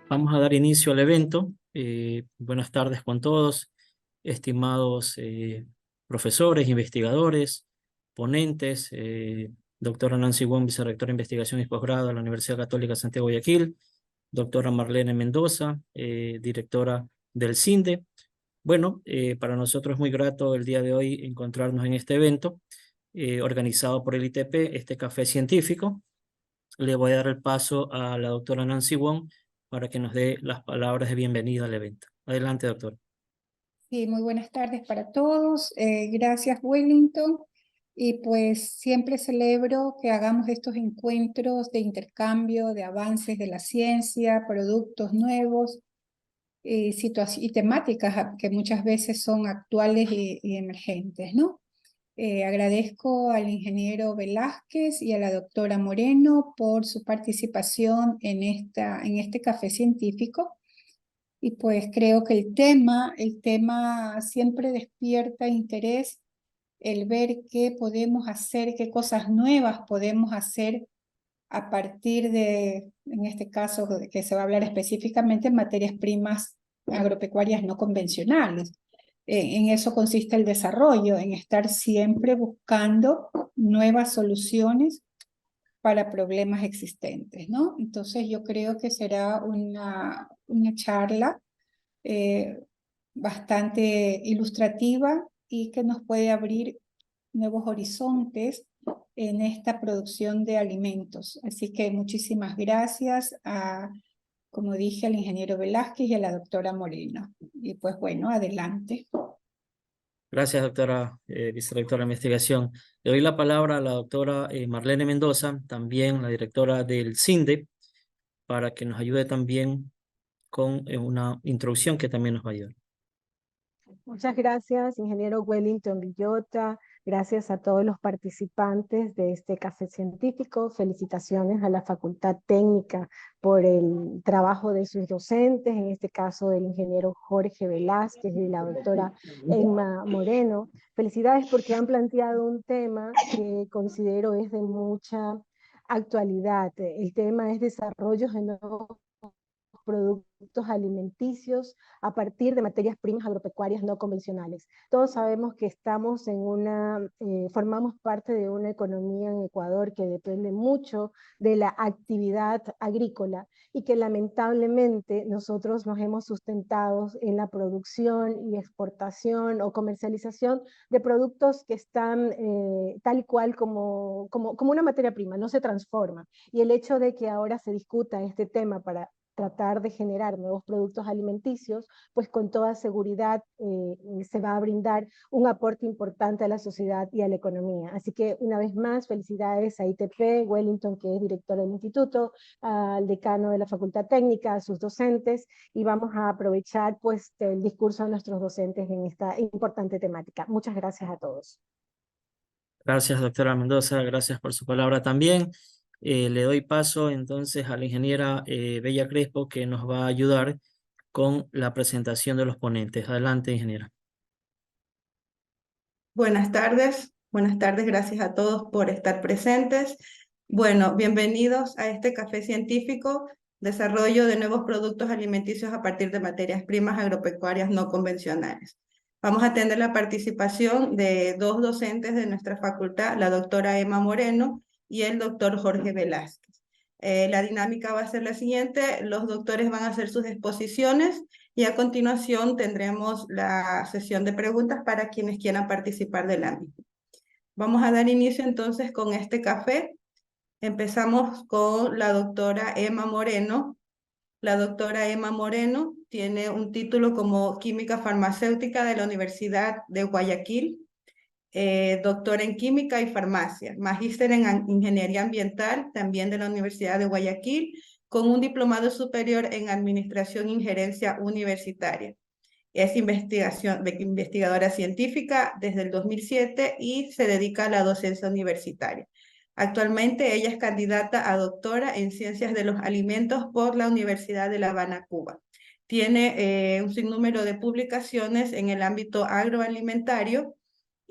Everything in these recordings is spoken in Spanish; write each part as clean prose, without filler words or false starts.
Vamos a dar inicio al evento. Buenas tardes con todos, estimados profesores, investigadores, ponentes, doctora Nancy Wong, vicerrectora de Investigación y Posgrado de la Universidad Católica Santiago de Guayaquil, doctora Marlene Mendoza, directora del CINDE. Bueno, para nosotros es muy grato el día de hoy encontrarnos en este evento organizado por el ITP, este café científico. Le voy a dar el paso a la doctora Nancy Wong para que nos dé las palabras de bienvenida al evento. Adelante, doctora. Sí, muy buenas tardes para todos. Gracias, Wellington. Y pues siempre celebro que hagamos estos encuentros de intercambio, de avances de la ciencia, productos nuevos y temáticas que muchas veces son actuales y emergentes, ¿no? Agradezco al ingeniero Velázquez y a la doctora Moreno por su participación en este café científico. Y pues creo que el tema siempre despierta interés, el ver qué podemos hacer, qué cosas nuevas podemos hacer a partir de, en este caso, de que se va a hablar específicamente en materias primas agropecuarias no convencionales. En eso consiste el desarrollo, en estar siempre buscando nuevas soluciones para problemas existentes, ¿no? Entonces yo creo que será una charla eh, bastante ilustrativa y que nos puede abrir nuevos horizontes en esta producción de alimentos. Así que muchísimas gracias como dije, al ingeniero Velázquez y a la doctora Moreno. Y pues bueno, adelante. Gracias, doctora vicerrectora de investigación. Le doy la palabra a la doctora Marlene Mendoza, también la directora del CINDE, para que nos ayude también con una introducción que también nos va a ayudar. Muchas gracias, ingeniero Wellington Villota. Gracias a todos los participantes de este café científico. Felicitaciones a la Facultad Técnica por el trabajo de sus docentes, en este caso del ingeniero Jorge Velázquez y la doctora Emma Moreno. Felicidades porque han planteado un tema que considero es de mucha actualidad. El tema es desarrollos de nuevos productos alimenticios a partir de materias primas agropecuarias no convencionales. Todos sabemos que estamos formamos parte de una economía en Ecuador que depende mucho de la actividad agrícola y que lamentablemente nosotros nos hemos sustentado en la producción y exportación o comercialización de productos que están tal y cual como una materia prima, no se transforma. Y el hecho de que ahora se discuta este tema para tratar de generar nuevos productos alimenticios, pues con toda seguridad se va a brindar un aporte importante a la sociedad y a la economía. Así que una vez más, felicidades a ITP, Wellington, que es director del instituto, al decano de la Facultad Técnica, a sus docentes, y vamos a aprovechar pues el discurso de nuestros docentes en esta importante temática. Muchas gracias a todos. Gracias, doctora Mendoza. Gracias por su palabra también. Le doy paso entonces a la ingeniera Bella Crespo, que nos va a ayudar con la presentación de los ponentes. Adelante, ingeniera. Buenas tardes, gracias a todos por estar presentes. Bueno, bienvenidos a este café científico, desarrollo de nuevos productos alimenticios a partir de materias primas agropecuarias no convencionales. Vamos a tener la participación de dos docentes de nuestra facultad, la doctora Emma Moreno y el doctor Jorge Velázquez. La dinámica va a ser la siguiente: los doctores van a hacer sus exposiciones y a continuación tendremos la sesión de preguntas para quienes quieran participar de la misma. Vamos a dar inicio entonces con este café. Empezamos con la doctora Emma Moreno. La doctora Emma Moreno tiene un título como química farmacéutica de la Universidad de Guayaquil, doctora en química y farmacia, magíster en ingeniería ambiental también de la Universidad de Guayaquil, con un diplomado superior en administración y gerencia universitaria. Es investigadora científica desde el 2007 y se dedica a la docencia universitaria. Actualmente ella es candidata a doctora en Ciencias de los Alimentos por la Universidad de La Habana, Cuba. Tiene un sinnúmero de publicaciones en el ámbito agroalimentario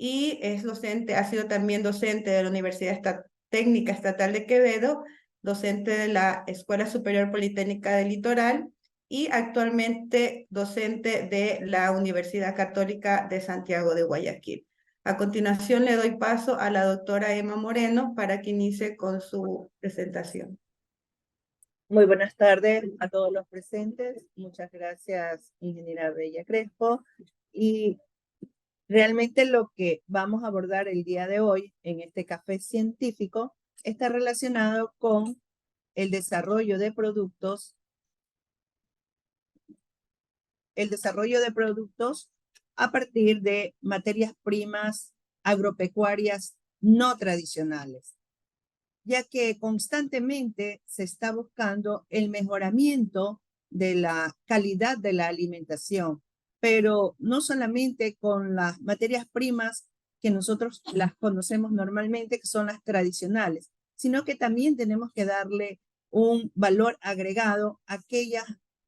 y es docente, ha sido también docente de la Universidad Técnica Estatal de Quevedo, docente de la Escuela Superior Politécnica del Litoral y actualmente docente de la Universidad Católica de Santiago de Guayaquil. A continuación le doy paso a la doctora Emma Moreno para que inicie con su presentación. Muy buenas tardes a todos los presentes. Muchas gracias, ingeniera Bella Crespo. Y realmente lo que vamos a abordar el día de hoy en este café científico está relacionado con el desarrollo de productos, a partir de materias primas agropecuarias no tradicionales, ya que constantemente se está buscando el mejoramiento de la calidad de la alimentación, pero no solamente con las materias primas que nosotros las conocemos normalmente, que son las tradicionales, sino que también tenemos que darle un valor agregado a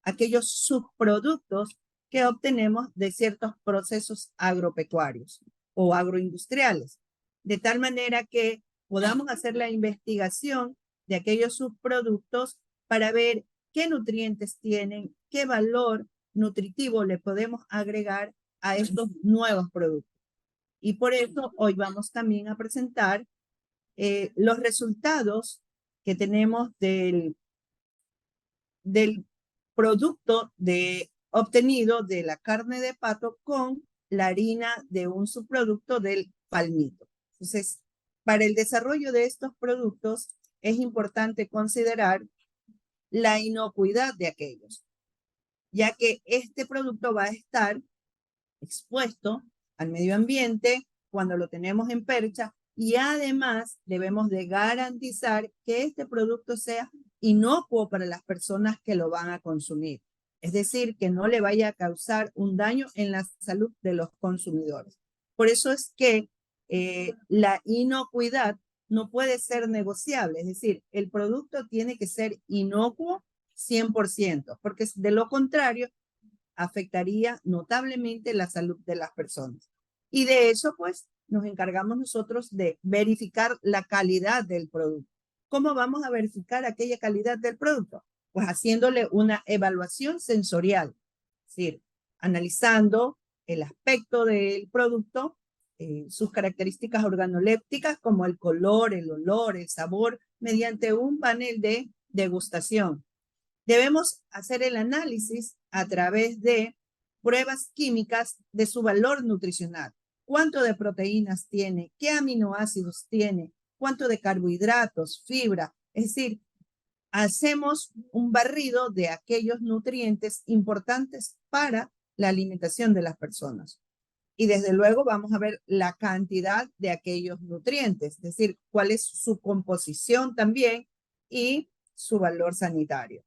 aquellos subproductos que obtenemos de ciertos procesos agropecuarios o agroindustriales, de tal manera que podamos hacer la investigación de aquellos subproductos para ver qué nutrientes tienen, qué valor nutritivo le podemos agregar a estos nuevos productos. Y por eso hoy vamos también a presentar los resultados que tenemos del producto obtenido de la carne de pato con la harina de un subproducto del palmito. Entonces, para el desarrollo de estos productos es importante considerar la inocuidad de aquellos, ya que este producto va a estar expuesto al medio ambiente cuando lo tenemos en percha, y además debemos de garantizar que este producto sea inocuo para las personas que lo van a consumir. Es decir, que no le vaya a causar un daño en la salud de los consumidores. Por eso es que la inocuidad no puede ser negociable. Es decir, el producto tiene que ser inocuo 100%, porque de lo contrario afectaría notablemente la salud de las personas. Y de eso, pues, nos encargamos nosotros de verificar la calidad del producto. ¿Cómo vamos a verificar aquella calidad del producto? Pues haciéndole una evaluación sensorial, es decir, analizando el aspecto del producto, sus características organolépticas como el color, el olor, el sabor, mediante un panel de degustación. Debemos hacer el análisis a través de pruebas químicas de su valor nutricional. ¿Cuánto de proteínas tiene? ¿Qué aminoácidos tiene? ¿Cuánto de carbohidratos, fibra? Es decir, hacemos un barrido de aquellos nutrientes importantes para la alimentación de las personas. Y desde luego vamos a ver la cantidad de aquellos nutrientes, es decir, cuál es su composición también y su valor sanitario.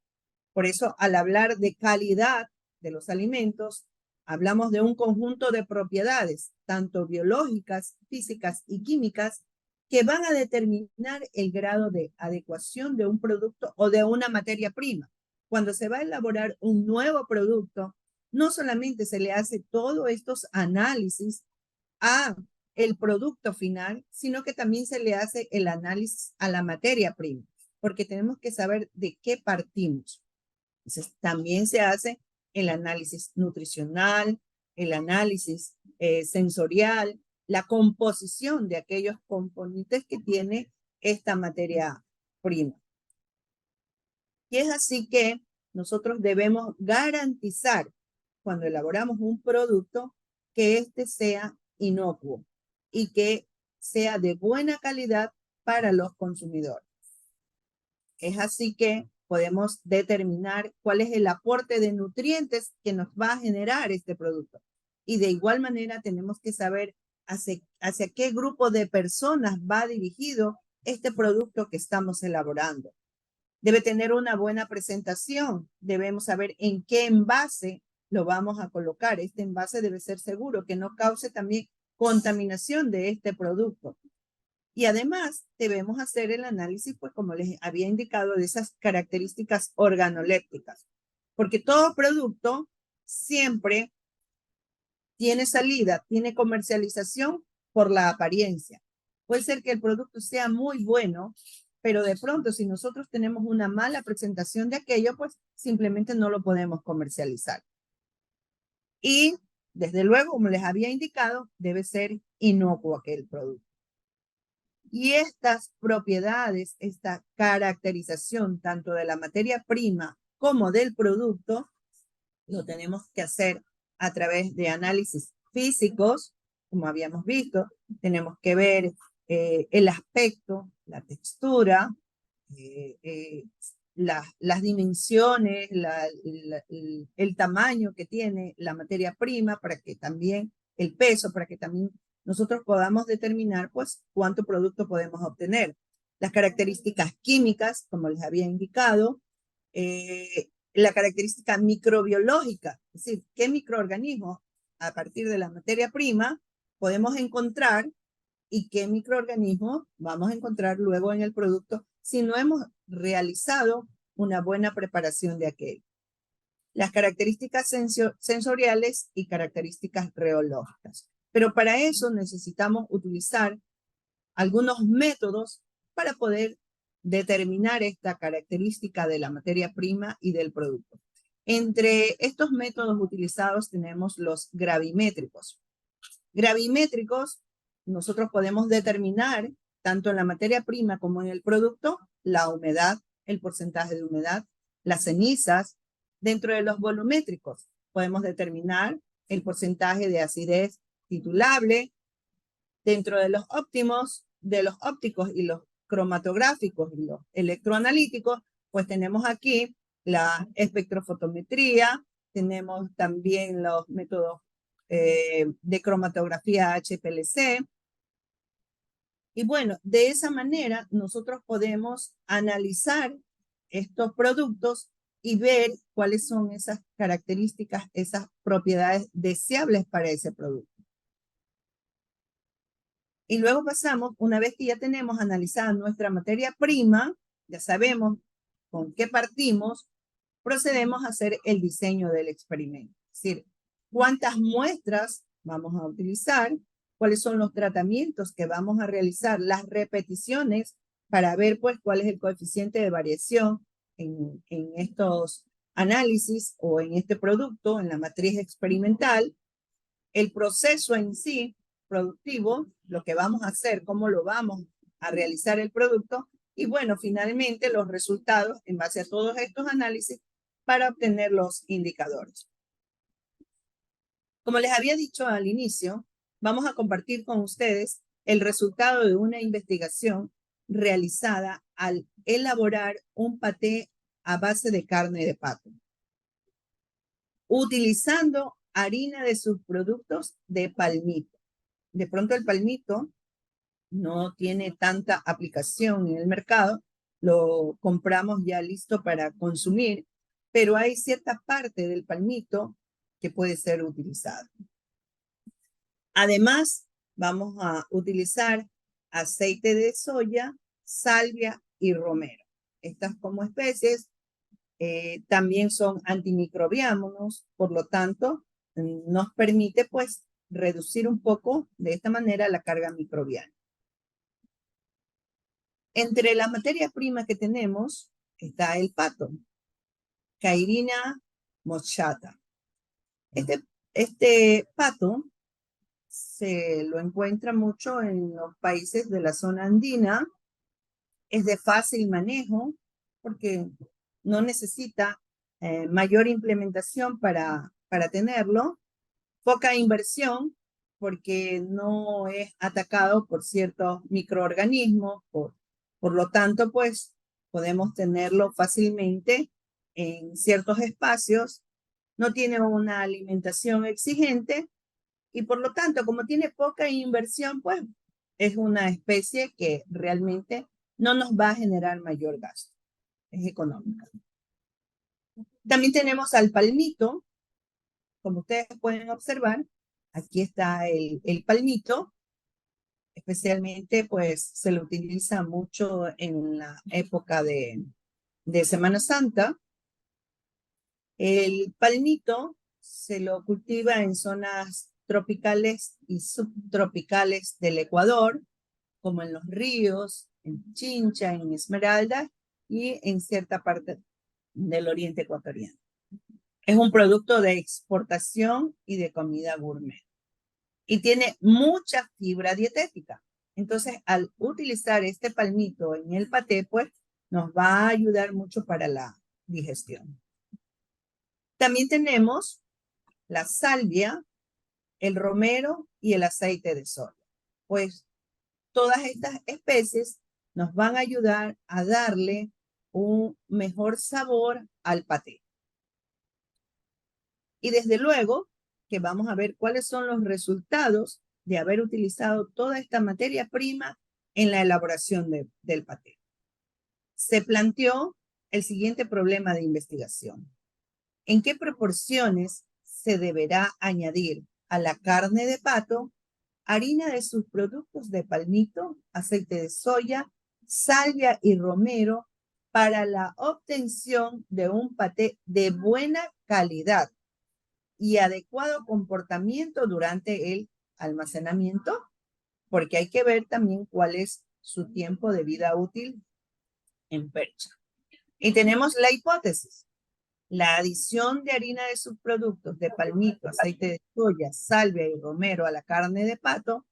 Por eso, al hablar de calidad de los alimentos, hablamos de un conjunto de propiedades, tanto biológicas, físicas y químicas, que van a determinar el grado de adecuación de un producto o de una materia prima. Cuando se va a elaborar un nuevo producto, no solamente se le hace todos estos análisis a el producto final, sino que también se le hace el análisis a la materia prima, porque tenemos que saber de qué partimos. Entonces, también se hace el análisis nutricional, el análisis sensorial, la composición de aquellos componentes que tiene esta materia prima. Y es así que nosotros debemos garantizar, cuando elaboramos un producto, que éste sea inocuo y que sea de buena calidad para los consumidores. Es así que podemos determinar cuál es el aporte de nutrientes que nos va a generar este producto. Y de igual manera tenemos que saber hacia qué grupo de personas va dirigido este producto que estamos elaborando. Debe tener una buena presentación. Debemos saber en qué envase lo vamos a colocar. Este envase debe ser seguro, que no cause también contaminación de este producto. Y además debemos hacer el análisis, pues como les había indicado, de esas características organolépticas. Porque todo producto siempre tiene salida, tiene comercialización por la apariencia. Puede ser que el producto sea muy bueno, pero de pronto si nosotros tenemos una mala presentación de aquello, pues simplemente no lo podemos comercializar. Y desde luego, como les había indicado, debe ser inocuo aquel producto. Y estas propiedades, esta caracterización tanto de la materia prima como del producto, lo tenemos que hacer a través de análisis físicos, como habíamos visto. Tenemos que ver el aspecto, la textura, las dimensiones, el tamaño que tiene la materia prima, para que también el peso, para que también nosotros podamos determinar pues cuánto producto podemos obtener. Las características químicas, como les había indicado, la característica microbiológica, es decir, qué microorganismos a partir de la materia prima podemos encontrar y qué microorganismos vamos a encontrar luego en el producto si no hemos realizado una buena preparación de aquel. Las características sensoriales y características reológicas. Pero para eso necesitamos utilizar algunos métodos para poder determinar esta característica de la materia prima y del producto. Entre estos métodos utilizados tenemos los gravimétricos. Gravimétricos, nosotros podemos determinar tanto en la materia prima como en el producto la humedad, el porcentaje de humedad, las cenizas. Dentro de los volumétricos podemos determinar el porcentaje de acidez titulable. Dentro de los ópticos y los cromatográficos y los electroanalíticos, pues tenemos aquí la espectrofotometría, tenemos también los métodos de cromatografía HPLC. Y bueno, de esa manera nosotros podemos analizar estos productos y ver cuáles son esas características, esas propiedades deseables para ese producto. Y luego pasamos, una vez que ya tenemos analizada nuestra materia prima, ya sabemos con qué partimos, procedemos a hacer el diseño del experimento. Es decir, cuántas muestras vamos a utilizar, cuáles son los tratamientos que vamos a realizar, las repeticiones para ver pues cuál es el coeficiente de variación en estos análisis o en este producto, en la matriz experimental, el proceso en sí productivo, lo que vamos a hacer, cómo lo vamos a realizar el producto y bueno, finalmente los resultados en base a todos estos análisis para obtener los indicadores. Como les había dicho al inicio, vamos a compartir con ustedes el resultado de una investigación realizada al elaborar un paté a base de carne de pato, utilizando harina de subproductos de palmito. De pronto el palmito no tiene tanta aplicación en el mercado, lo compramos ya listo para consumir, pero hay cierta parte del palmito que puede ser utilizada. Además, vamos a utilizar aceite de soya, salvia y romero. Estas como especies también son antimicrobianos, por lo tanto, nos permite pues reducir un poco de esta manera la carga microbiana. Entre la materia prima que tenemos está el pato, Cairina moschata. Este pato se lo encuentra mucho en los países de la zona andina, es de fácil manejo porque no necesita mayor implementación para tenerlo, poca inversión porque no es atacado por ciertos microorganismos, por lo tanto, pues podemos tenerlo fácilmente en ciertos espacios, no tiene una alimentación exigente y por lo tanto, como tiene poca inversión, pues es una especie que realmente no nos va a generar mayor gasto, es económica. También tenemos al palmito, como ustedes pueden observar, aquí está el palmito, especialmente pues se lo utiliza mucho en la época de Semana Santa. El palmito se lo cultiva en zonas tropicales y subtropicales del Ecuador, como en los ríos, en Chincha, en Esmeralda y en cierta parte del oriente ecuatoriano. Es un producto de exportación y de comida gourmet. Y tiene mucha fibra dietética. Entonces, al utilizar este palmito en el paté, pues nos va a ayudar mucho para la digestión. También tenemos la salvia, el romero y el aceite de soya. Pues todas estas especies nos van a ayudar a darle un mejor sabor al paté. Y desde luego que vamos a ver cuáles son los resultados de haber utilizado toda esta materia prima en la elaboración del paté. Se planteó el siguiente problema de investigación. ¿En qué proporciones se deberá añadir a la carne de pato harina de sus productos de palmito, aceite de soya, salvia y romero para la obtención de un paté de buena calidad y adecuado comportamiento durante el almacenamiento? Porque hay que ver también cuál es su tiempo de vida útil en percha. Y tenemos la hipótesis. La adición de harina de subproductos de palmito, aceite de soya, salvia y romero a la carne de pato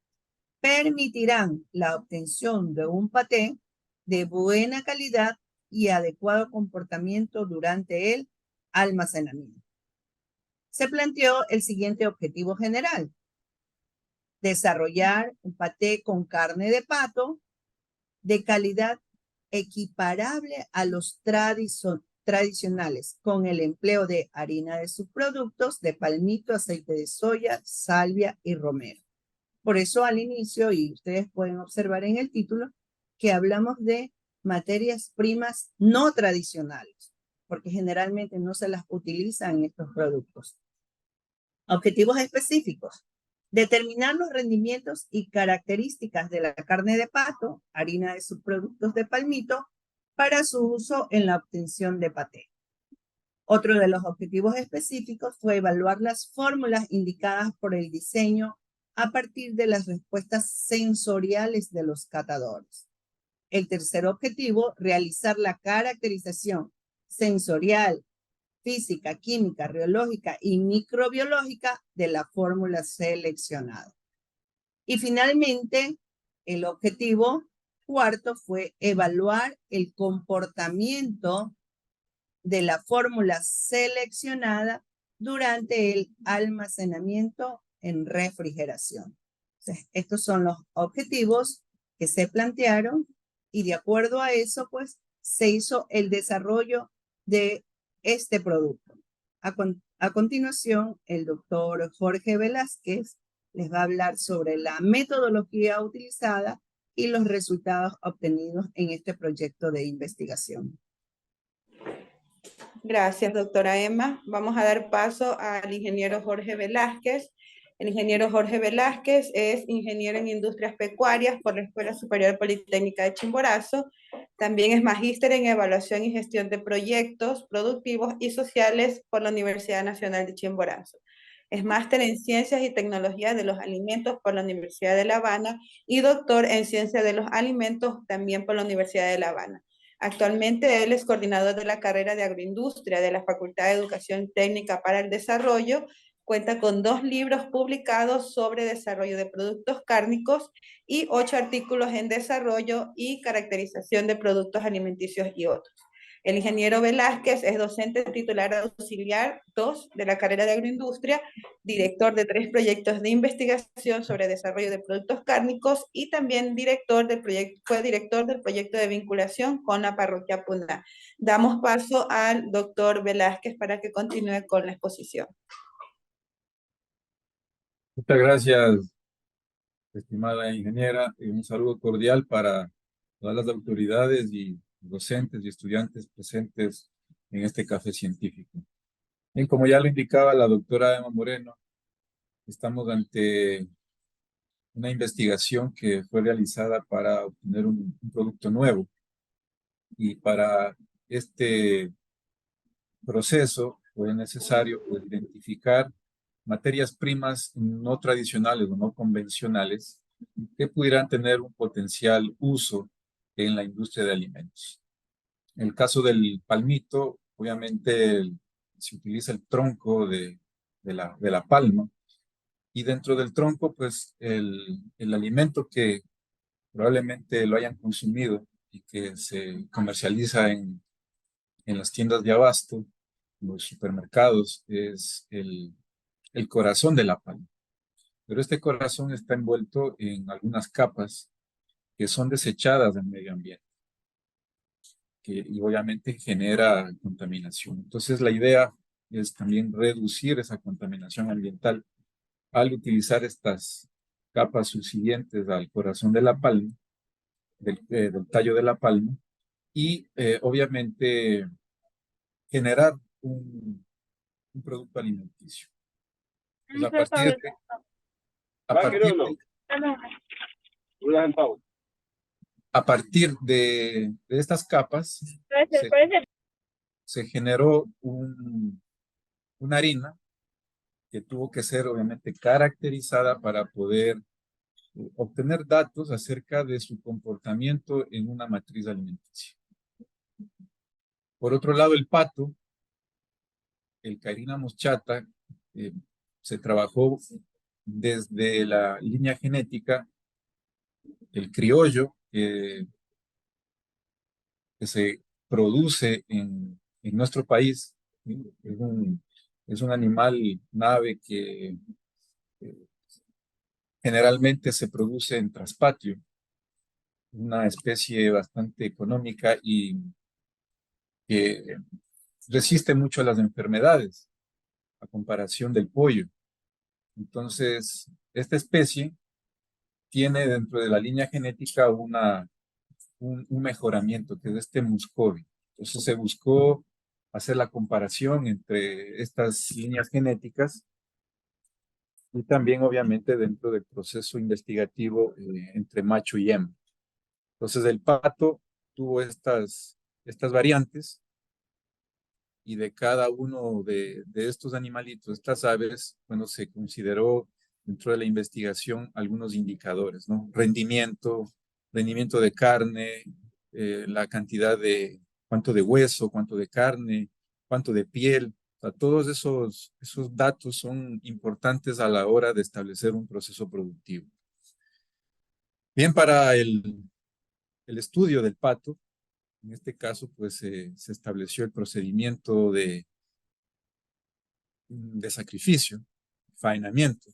permitirán la obtención de un paté de buena calidad y adecuado comportamiento durante el almacenamiento. Se planteó el siguiente objetivo general: desarrollar un paté con carne de pato de calidad equiparable a los tradicionales, con el empleo de harina de subproductos de palmito, aceite de soya, salvia y romero. Por eso al inicio, y ustedes pueden observar en el título, que hablamos de materias primas no tradicionales, porque generalmente no se las utiliza en estos productos. Objetivos específicos: determinar los rendimientos y características de la carne de pato, harina de subproductos de palmito, para su uso en la obtención de paté. Otro de los objetivos específicos fue evaluar las fórmulas indicadas por el diseño a partir de las respuestas sensoriales de los catadores. El tercer objetivo: realizar la caracterización sensorial, física, química, reológica y microbiológica de la fórmula seleccionada. Y finalmente, el objetivo cuarto fue evaluar el comportamiento de la fórmula seleccionada durante el almacenamiento en refrigeración. Entonces, estos son los objetivos que se plantearon y de acuerdo a eso, pues, se hizo el desarrollo de este producto. A continuación, el doctor Jorge Velázquez les va a hablar sobre la metodología utilizada y los resultados obtenidos en este proyecto de investigación. Gracias, doctora Emma. Vamos a dar paso al ingeniero Jorge Velázquez. El ingeniero Jorge Velázquez es ingeniero en industrias pecuarias por la Escuela Superior Politécnica de Chimborazo. También es magíster en evaluación y gestión de proyectos productivos y sociales por la Universidad Nacional de Chimborazo. Es máster en Ciencias y Tecnologías de los Alimentos por la Universidad de La Habana y doctor en Ciencias de los Alimentos también por la Universidad de La Habana. Actualmente él es coordinador de la carrera de agroindustria de la Facultad de Educación Técnica para el Desarrollo. Cuenta con 2 libros publicados sobre desarrollo de productos cárnicos y 8 artículos en desarrollo y caracterización de productos alimenticios y otros. El ingeniero Velázquez es docente titular auxiliar 2 de la carrera de agroindustria, director de 3 proyectos de investigación sobre desarrollo de productos cárnicos y también fue director del proyecto de vinculación con la parroquia Puná. Damos paso al doctor Velázquez para que continúe con la exposición. Muchas gracias, estimada ingeniera, y un saludo cordial para todas las autoridades y docentes y estudiantes presentes en este café científico. Bien, como ya lo indicaba la doctora Emma Moreno, estamos ante una investigación que fue realizada para obtener un producto nuevo. Y para este proceso fue necesario identificar materias primas no tradicionales o no convencionales que pudieran tener un potencial uso en la industria de alimentos. En el caso del palmito, obviamente se utiliza el tronco de la palma, y dentro del tronco, pues el alimento que probablemente lo hayan consumido y que se comercializa en las tiendas de abasto, en los supermercados, es el corazón de la palma. Pero este corazón está envuelto en algunas capas que son desechadas del medio ambiente, y obviamente genera contaminación. Entonces la idea es también reducir esa contaminación ambiental al utilizar estas capas subsiguientes al corazón de la palma, del tallo de la palma, y obviamente generar un producto alimenticio. Pues a partir de estas capas se generó una harina que tuvo que ser obviamente caracterizada para poder obtener datos acerca de su comportamiento en una matriz alimenticia. Por otro lado, el pato, el Cairina moschata, se trabajó desde la línea genética, el criollo, que se produce en nuestro país. Es un animal nave que generalmente se produce en traspatio, una especie bastante económica y que resiste mucho a las enfermedades, a comparación del pollo. Entonces, esta especie tiene dentro de la línea genética un mejoramiento, que es este muscovy. Entonces se buscó hacer la comparación entre estas líneas genéticas y también obviamente dentro del proceso investigativo entre macho y hembra. Entonces el pato tuvo estas variantes, y de cada uno de estos animalitos, estas aves, bueno, se consideró dentro de la investigación algunos indicadores, ¿no? Rendimiento de carne, la cantidad de cuánto de hueso, cuánto de carne, cuánto de piel. O sea, todos esos datos son importantes a la hora de establecer un proceso productivo. Bien, para el estudio del pato, en este caso, pues se estableció el procedimiento de sacrificio, faenamiento.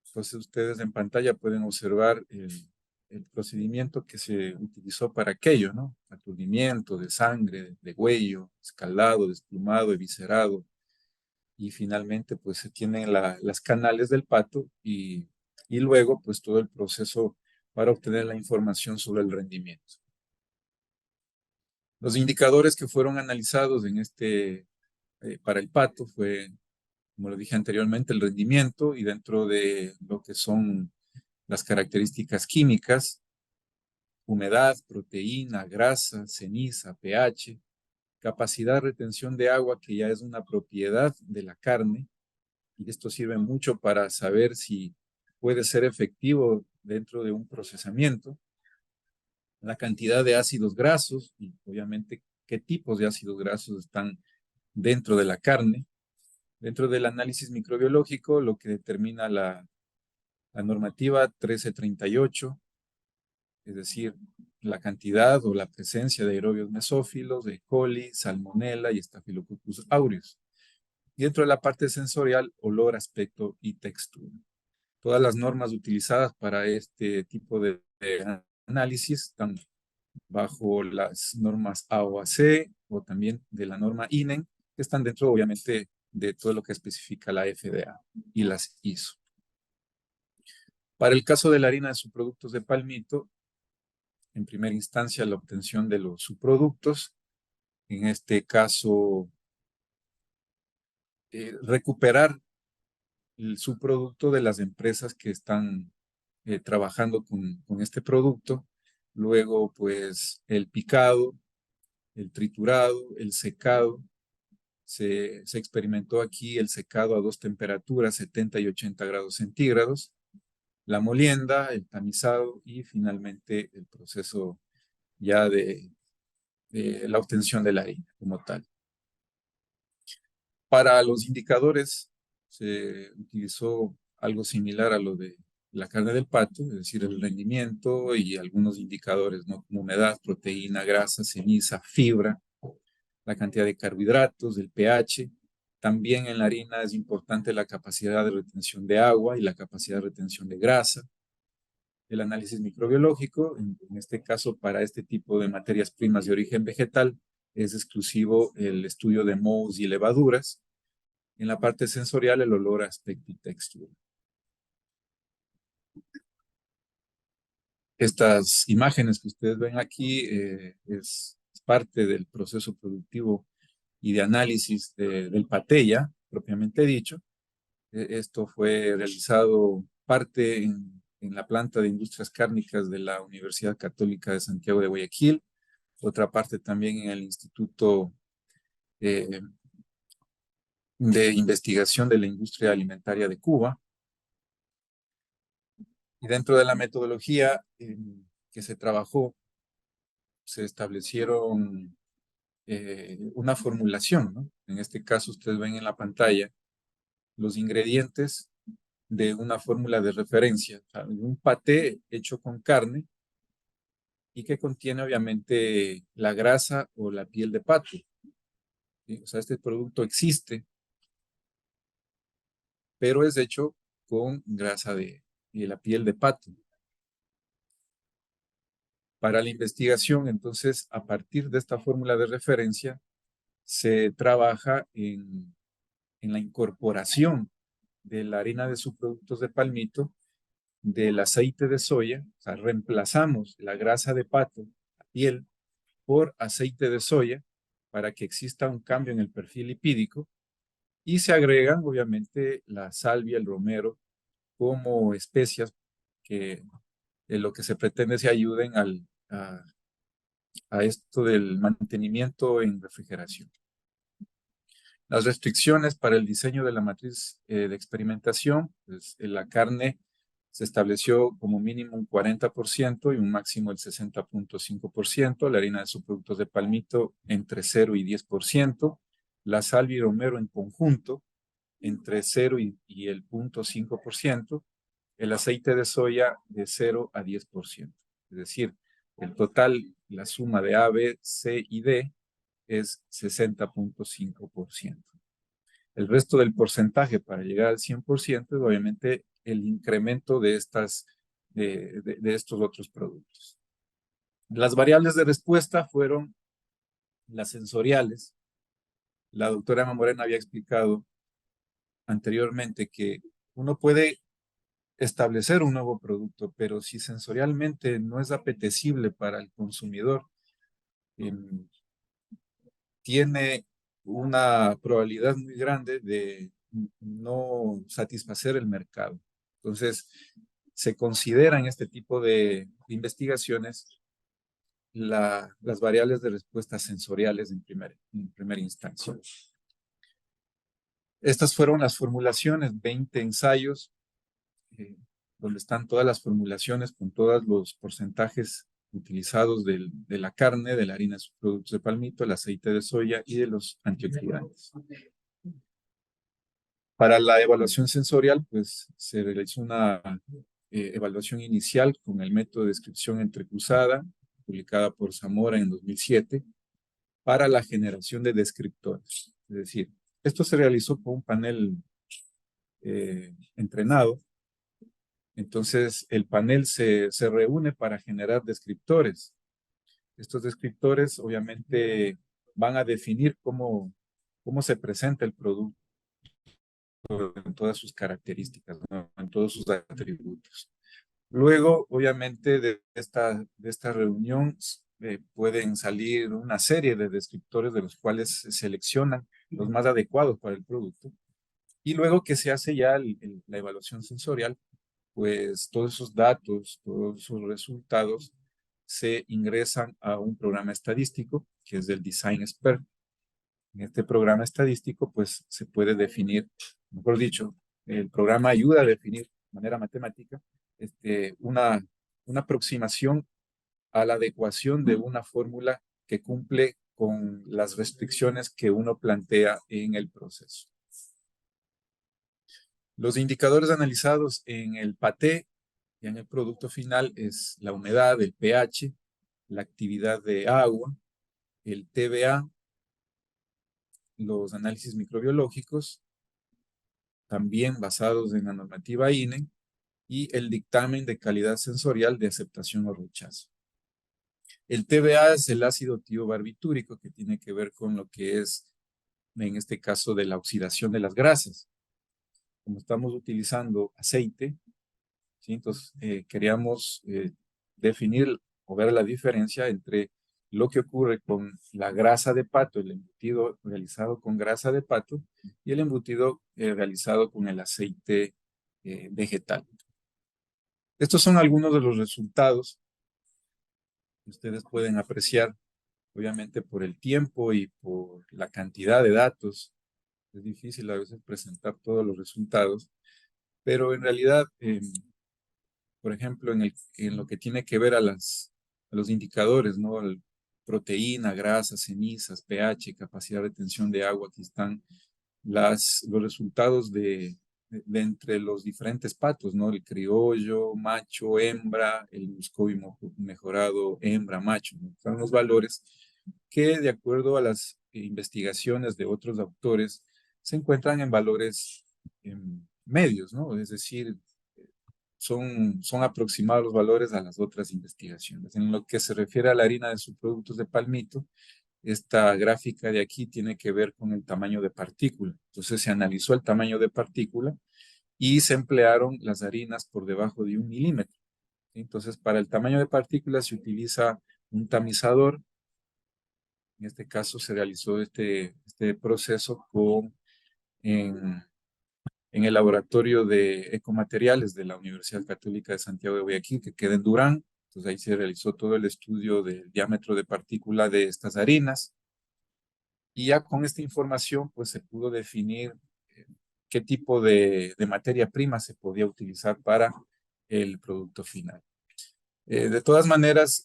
Entonces ustedes en pantalla pueden observar el procedimiento que se utilizó para aquello, ¿no? Aturdimiento de sangre, de huello, escaldado, desplumado, eviscerado, y finalmente pues se tienen las canales del pato y luego pues todo el proceso para obtener la información sobre el rendimiento. Los indicadores que fueron analizados para el pato fue, como lo dije anteriormente, el rendimiento, y dentro de lo que son las características químicas, humedad, proteína, grasa, ceniza, pH, capacidad de retención de agua, que ya es una propiedad de la carne, y esto sirve mucho para saber si puede ser efectivo dentro de un procesamiento, la cantidad de ácidos grasos y obviamente qué tipos de ácidos grasos están dentro de la carne. Dentro del análisis microbiológico, lo que determina la normativa 1338, es decir, la cantidad o la presencia de aerobios mesófilos, de E. coli, salmonella y Staphylococcus aureus. Y dentro de la parte sensorial, olor, aspecto y textura. Todas las normas utilizadas para este tipo de análisis están bajo las normas AOAC o también de la norma INEN, que están dentro, obviamente, de todo lo que especifica la FDA y las ISO. Para el caso de la harina de subproductos de palmito, en primera instancia la obtención de los subproductos, en este caso recuperar el subproducto de las empresas que están trabajando con este producto, luego pues el picado, el triturado, el secado. Se experimentó aquí el secado a dos temperaturas, 70 y 80 grados centígrados, la molienda, el tamizado y finalmente el proceso ya de la obtención de la harina como tal. Para los indicadores se utilizó algo similar a lo de la carne del pato, es decir, el rendimiento y algunos indicadores, ¿no? Como humedad, proteína, grasa, ceniza, fibra, la cantidad de carbohidratos, el pH. También en la harina es importante la capacidad de retención de agua y la capacidad de retención de grasa. El análisis microbiológico, en este caso para este tipo de materias primas de origen vegetal, es exclusivo el estudio de mohos y levaduras. En la parte sensorial, el olor, aspecto y textura. Estas imágenes que ustedes ven aquí es parte del proceso productivo y de análisis del patella, propiamente dicho. Esto fue realizado parte en la planta de industrias cárnicas de la Universidad Católica de Santiago de Guayaquil, otra parte también en el Instituto de Investigación de la Industria Alimentaria de Cuba. Y dentro de la metodología que se trabajó, se establecieron una formulación, ¿no? En este caso, ustedes ven en la pantalla los ingredientes de una fórmula de referencia, o sea, un paté hecho con carne y que contiene obviamente la grasa o la piel de pato. ¿Sí? O sea, este producto existe, pero es hecho con grasa de la piel de pato. Para la investigación, entonces, a partir de esta fórmula de referencia, se trabaja en la incorporación de la harina de subproductos de palmito, del aceite de soya, o sea, reemplazamos la grasa de pato, la piel, por aceite de soya para que exista un cambio en el perfil lipídico y se agregan, obviamente, la salvia, el romero, como especias que lo que se pretende se ayuden a esto del mantenimiento en refrigeración. Las restricciones para el diseño de la matriz de experimentación, pues, la carne se estableció como mínimo un 40% y un máximo el 60.5%, la harina de subproductos de palmito entre 0 y 10%, la salvia y romero en conjunto entre 0 y el 0.5%, el aceite de soya de 0 a 10%. Es decir, el total, la suma de A, B, C y D es 60.5%. El resto del porcentaje para llegar al 100% es obviamente el incremento de estos otros productos. Las variables de respuesta fueron las sensoriales. La doctora Emma Morena había explicado anteriormente que uno puede establecer un nuevo producto, pero si sensorialmente no es apetecible para el consumidor, tiene una probabilidad muy grande de no satisfacer el mercado. Entonces, se considera en este tipo de investigaciones las variables de respuesta sensoriales en primera instancia. Estas fueron las formulaciones, 20 ensayos, donde están todas las formulaciones con todos los porcentajes utilizados de la carne, de la harina de subproductos de palmito, el aceite de soya y de los antioxidantes. Para la evaluación sensorial, pues se realizó una evaluación inicial con el método de descripción entrecruzada, publicada por Zamora en 2007, para la generación de descriptores. Es decir, esto se realizó con un panel entrenado. Entonces, el panel se reúne para generar descriptores. Estos descriptores, obviamente, van a definir cómo se presenta el producto en todas sus características, ¿no? En todos sus atributos. Luego, obviamente, de esta reunión pueden salir una serie de descriptores de los cuales se seleccionan los más adecuados para el producto. Y luego que se hace ya la evaluación sensorial, pues todos esos datos, todos esos resultados se ingresan a un programa estadístico que es del Design Expert. En este programa estadístico, pues se puede definir, mejor dicho, el programa ayuda a definir de manera matemática una aproximación a la adecuación de una fórmula que cumple con las restricciones que uno plantea en el proceso. Los indicadores analizados en el paté y en el producto final es la humedad, el pH, la actividad de agua, el TBA, los análisis microbiológicos, también basados en la normativa INE, y el dictamen de calidad sensorial de aceptación o rechazo. El TBA es el ácido tiobarbitúrico, que tiene que ver con lo que es, en este caso, de la oxidación de las grasas. Como estamos utilizando aceite, ¿sí? Entonces queríamos definir o ver la diferencia entre lo que ocurre con la grasa de pato, el embutido realizado con grasa de pato, y el embutido realizado con el aceite vegetal. Estos son algunos de los resultados que ustedes pueden apreciar, obviamente por el tiempo y por la cantidad de datos. Es difícil a veces presentar todos los resultados, pero en realidad, por ejemplo, en lo que tiene que ver a los indicadores, ¿no? Proteína, grasa, cenizas, pH, capacidad de retención de agua, aquí están los resultados de entre los diferentes patos, ¿no? El criollo, macho, hembra, el muscovy mejorado, hembra, macho, ¿no? Están los valores que, de acuerdo a las investigaciones de otros autores, se encuentran en valores medios, ¿no? Es decir, son aproximados los valores a las otras investigaciones. En lo que se refiere a la harina de subproductos de palmito, esta gráfica de aquí tiene que ver con el tamaño de partícula. Entonces se analizó el tamaño de partícula y se emplearon las harinas por debajo de 1 milímetro. Entonces, para el tamaño de partícula se utiliza un tamizador. En este caso se realizó este proceso en el laboratorio de ecomateriales de la Universidad Católica de Santiago de Guayaquil, que queda en Durán. Entonces ahí se realizó todo el estudio del diámetro de partícula de estas harinas. Y ya con esta información, pues se pudo definir qué tipo de materia prima se podía utilizar para el producto final. De todas maneras,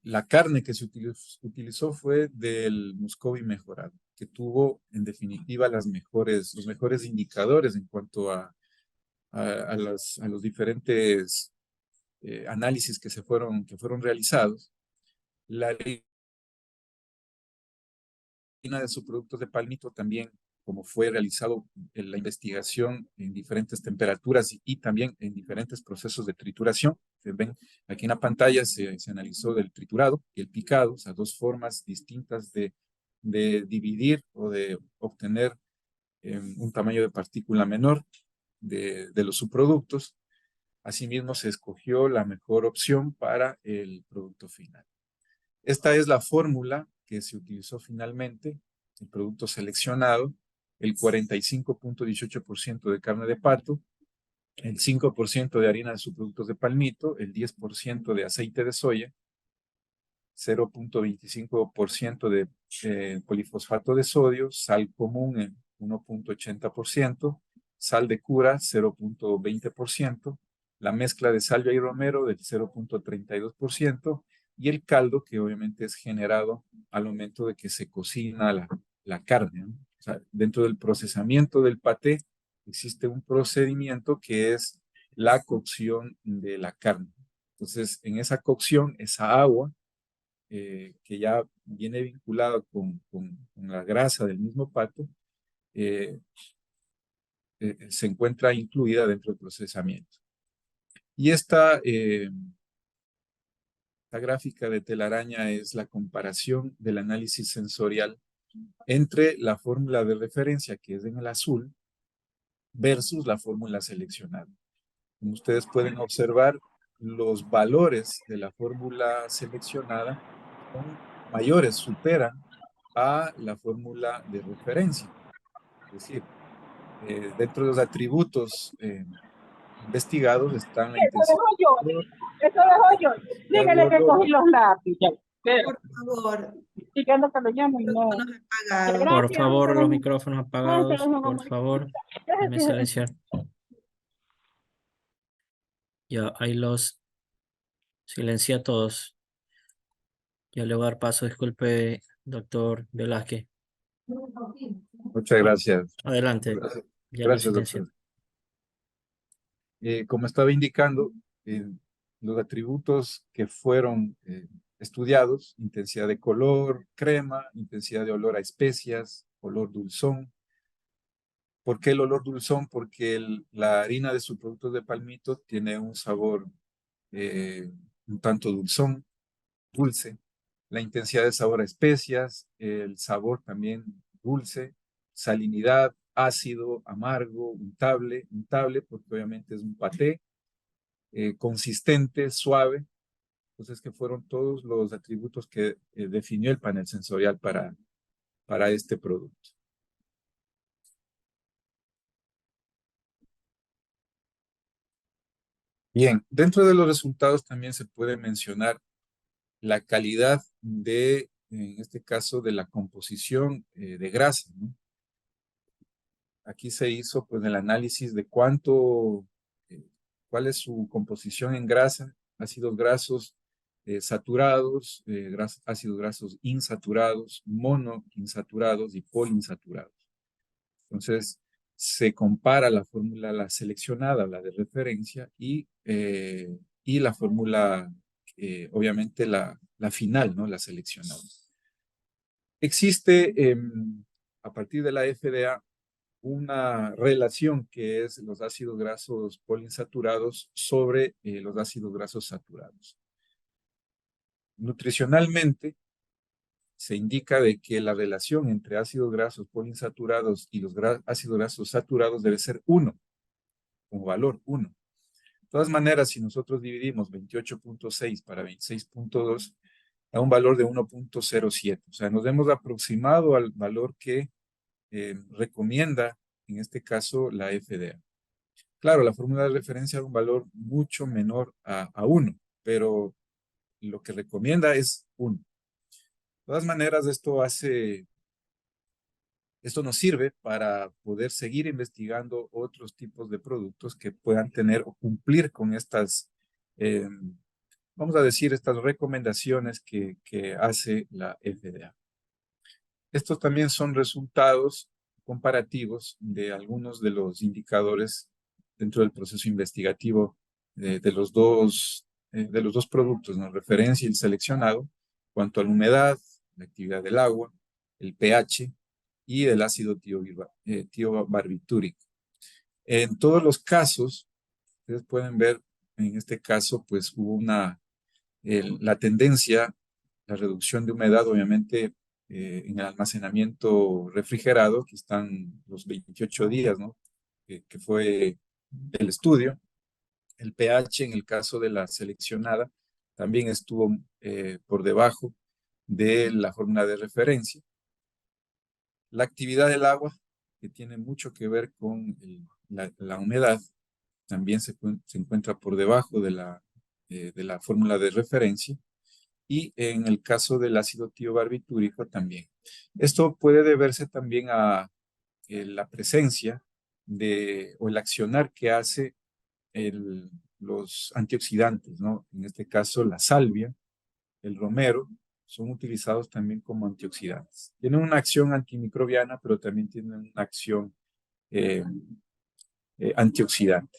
la carne que se utilizó fue del muscovy mejorado, que tuvo en definitiva los mejores indicadores en cuanto a los diferentes análisis que fueron realizados. La harina de subproductos de palmito también, como fue realizado en la investigación en diferentes temperaturas y también en diferentes procesos de trituración. Ustedes ven aquí en la pantalla se analizó del triturado y el picado, o sea, dos formas distintas de dividir o de obtener un tamaño de partícula menor de los subproductos. Asimismo, se escogió la mejor opción para el producto final. Esta es la fórmula que se utilizó finalmente, el producto seleccionado, el 45.18% de carne de pato, el 5% de harina de subproductos de palmito, el 10% de aceite de soya, 0.25% de polifosfato de sodio, sal común en 1.80%, sal de cura 0.20%, la mezcla de salvia y romero del 0.32%, y el caldo que obviamente es generado al momento de que se cocina la carne, ¿no? O sea, dentro del procesamiento del paté existe un procedimiento que es la cocción de la carne. Entonces, en esa cocción, esa agua que ya viene vinculada con la grasa del mismo pato, se encuentra incluida dentro del procesamiento. Y esta gráfica de telaraña es la comparación del análisis sensorial entre la fórmula de referencia, que es en el azul, versus la fórmula seleccionada. Como ustedes pueden observar, los valores de la fórmula seleccionada son mayores, superan a la fórmula de referencia. Es decir, dentro de los atributos investigados están la intensidad. Eso dejo yo. Dígale que cogí los lápices. Por favor, Dígale que lo llamo y no. micrófonos apagados. Por Gracias. favor, los micrófonos apagados, Gracias, por favor. Déjeme silenciar. Ya, ahí los silencié a todos. Ya le voy a dar paso, disculpe, doctor Velázquez. Muchas gracias. Adelante, Gracias, ya lo gracias, silencio. doctor. Como estaba indicando, los atributos que fueron estudiados, intensidad de color, crema, intensidad de olor a especias, olor dulzón. ¿Por qué el olor dulzón? Porque la harina de subproductos de palmito tiene un sabor un tanto dulzón, dulce. La intensidad de sabor a especias, el sabor también dulce, salinidad, ácido, amargo, untable porque obviamente es un paté, consistente, suave. Entonces, que fueron todos los atributos que definió el panel sensorial para este producto. Bien, dentro de los resultados también se puede mencionar la calidad de, en este caso, de la composición de grasa, ¿no? Aquí se hizo pues el análisis de cuál es su composición en grasa, ácidos grasos saturados, ácidos grasos insaturados, monoinsaturados y poliinsaturados. Entonces, se compara la fórmula, la seleccionada, la de referencia, y la fórmula, obviamente, la final, ¿no? La seleccionada. Existe, a partir de la FDA, una relación que es los ácidos grasos poliinsaturados sobre los ácidos grasos saturados. Nutricionalmente, se indica de que la relación entre ácidos grasos poliinsaturados y los ácidos grasos saturados debe ser 1, con valor 1. De todas maneras, si nosotros dividimos 28.6 para 26.2, da un valor de 1.07. O sea, nos hemos aproximado al valor que recomienda, en este caso, la FDA. Claro, la fórmula de referencia da un valor mucho menor a 1, pero lo que recomienda es 1. De todas maneras, esto nos sirve para poder seguir investigando otros tipos de productos que puedan tener o cumplir con estas, vamos a decir, estas recomendaciones que hace la FDA. Estos también son resultados comparativos de algunos de los indicadores dentro del proceso investigativo de los dos productos, ¿no? Referencia y el seleccionado, cuanto a la humedad, la actividad del agua, el pH y el ácido tiobarbitúrico. En todos los casos, ustedes pueden ver, en este caso, pues hubo la tendencia, la reducción de humedad, obviamente, en el almacenamiento refrigerado, que están los 28 días, ¿no? Que fue el estudio. El pH, en el caso de la seleccionada, también estuvo por debajo de la fórmula de referencia. La actividad del agua, que tiene mucho que ver con la humedad, también se encuentra por debajo de la fórmula de referencia. Y en el caso del ácido tiobarbitúrico también. Esto puede deberse también a la presencia o el accionar que hace los antioxidantes, ¿no? En este caso la salvia, el romero, son utilizados también como antioxidantes. Tienen una acción antimicrobiana, pero también tienen una acción antioxidante.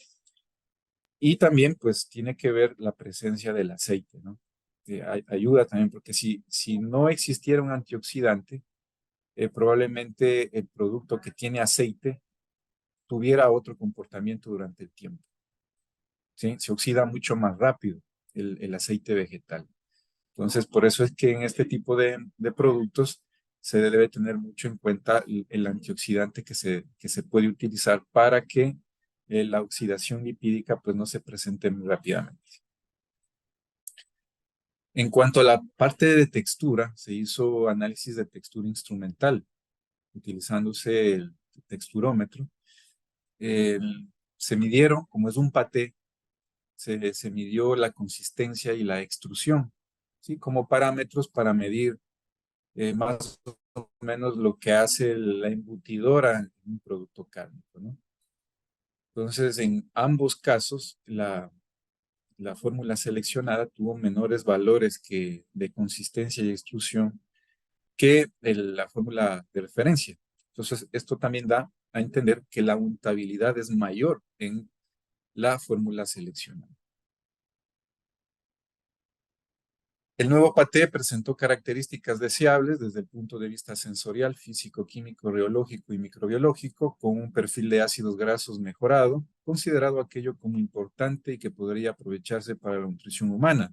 Y también pues tiene que ver la presencia del aceite, ¿no? Ayuda también, porque si no existiera un antioxidante, probablemente el producto que tiene aceite tuviera otro comportamiento durante el tiempo. ¿Sí? Se oxida mucho más rápido el aceite vegetal. Entonces, por eso es que en este tipo de productos se debe tener mucho en cuenta el antioxidante que se puede utilizar para que la oxidación lipídica pues no se presente muy rápidamente. En cuanto a la parte de textura, se hizo análisis de textura instrumental, utilizándose el texturómetro. Se midieron, como es un paté, se midió la consistencia y la extrusión, ¿sí? Como parámetros para medir más o menos lo que hace la embutidora en un producto cárnico, ¿no? Entonces, en ambos casos, la fórmula seleccionada tuvo menores valores de consistencia y extrusión que la fórmula de referencia. Entonces, esto también da a entender que la untabilidad es mayor en la fórmula seleccionada. El nuevo paté presentó características deseables desde el punto de vista sensorial, físico, químico, reológico y microbiológico, con un perfil de ácidos grasos mejorado, considerado aquello como importante y que podría aprovecharse para la nutrición humana.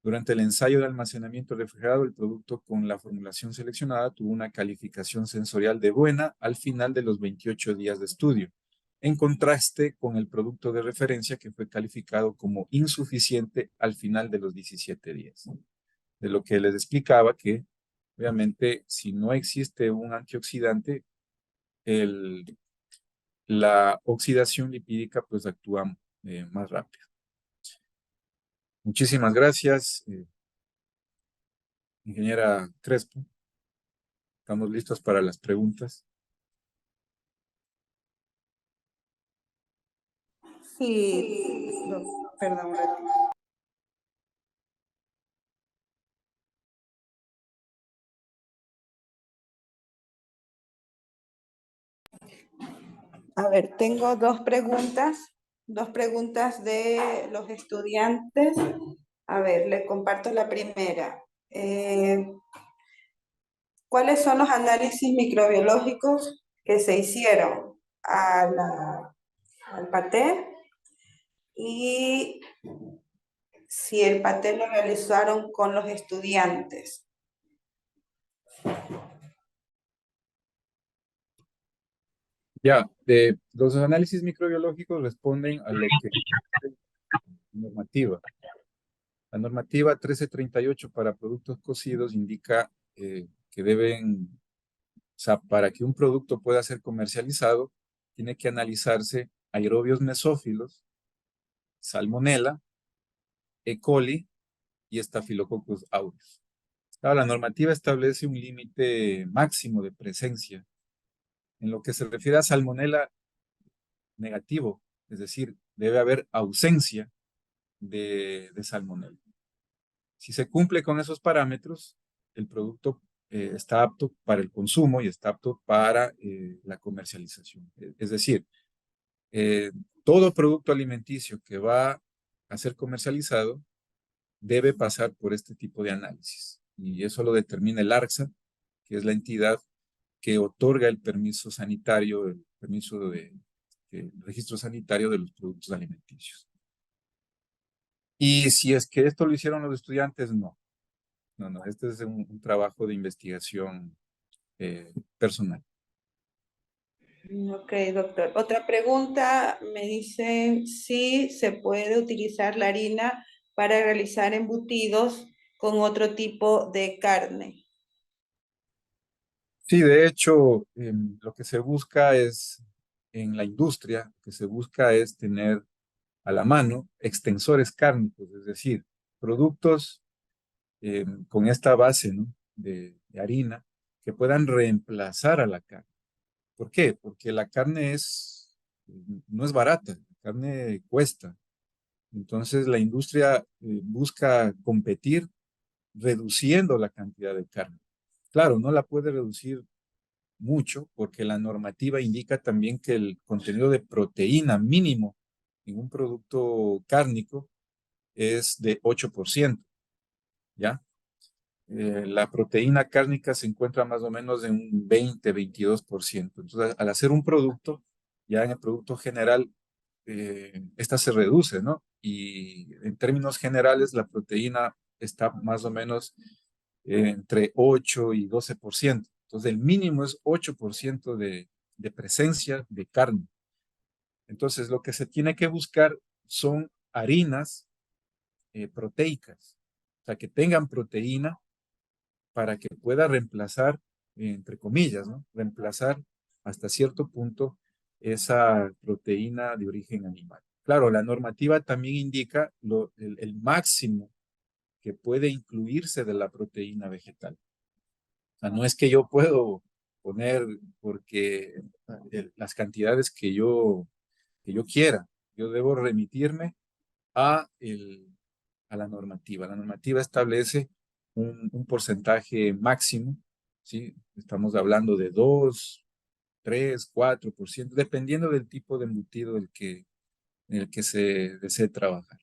Durante el ensayo de almacenamiento refrigerado, el producto con la formulación seleccionada tuvo una calificación sensorial de buena al final de los 28 días de estudio, en contraste con el producto de referencia que fue calificado como insuficiente al final de los 17 días. De lo que les explicaba que, obviamente, si no existe un antioxidante, la oxidación lipídica pues actúa más rápido. Muchísimas gracias, ingeniera Crespo. Estamos listos para las preguntas. Sí, perdón, un ratito. A ver, tengo dos preguntas de los estudiantes. A ver, le comparto la primera. ¿Cuáles son los análisis microbiológicos que se hicieron al paté? Y si el paté lo realizaron con los estudiantes. Ya, los análisis microbiológicos responden a lo que es la normativa. La normativa 1338 para productos cocidos indica que deben, o sea, para que un producto pueda ser comercializado, tiene que analizarse aerobios mesófilos, salmonella, E. coli y Staphylococcus aureus. Claro, la normativa establece un límite máximo de presencia. En lo que se refiere a salmonella, negativo, es decir, debe haber ausencia de salmonella. Si se cumple con esos parámetros, el producto está apto para el consumo y está apto para la comercialización. Es decir, todo producto alimenticio que va a ser comercializado debe pasar por este tipo de análisis. Y eso lo determina el ARCSA, que es la entidad que otorga el permiso sanitario, el permiso de registro sanitario de los productos alimenticios. Y si es que esto lo hicieron los estudiantes, no. No, este es un trabajo de investigación personal. Ok, doctor. Otra pregunta, me dicen si se puede utilizar la harina para realizar embutidos con otro tipo de carne. Sí, de hecho, lo que se busca es, en la industria, lo que se busca es tener a la mano extensores cárnicos, es decir, productos con esta base, ¿no?, de harina que puedan reemplazar a la carne. ¿Por qué? Porque la carne no es barata, la carne cuesta. Entonces la industria busca competir reduciendo la cantidad de carne. Claro, no la puede reducir mucho porque la normativa indica también que el contenido de proteína mínimo en un producto cárnico es de 8%, ¿ya? La proteína cárnica se encuentra más o menos en un 20-22%. Entonces, al hacer un producto, ya en el producto general, esta se reduce, ¿no? Y en términos generales, la proteína está más o menos entre 8 y 12%. Entonces, el mínimo es 8% de presencia de carne. Entonces, lo que se tiene que buscar son harinas proteicas, o sea, que tengan proteína para que pueda reemplazar, entre comillas, ¿no?, reemplazar hasta cierto punto esa proteína de origen animal. Claro, la normativa también indica el máximo que puede incluirse de la proteína vegetal. O sea, no es que yo puedo poner porque las cantidades que yo quiera. Yo debo remitirme a la normativa. La normativa establece un porcentaje máximo, ¿sí? Estamos hablando de 2, 3, 4%, dependiendo del tipo de embutido en el que se desee trabajar.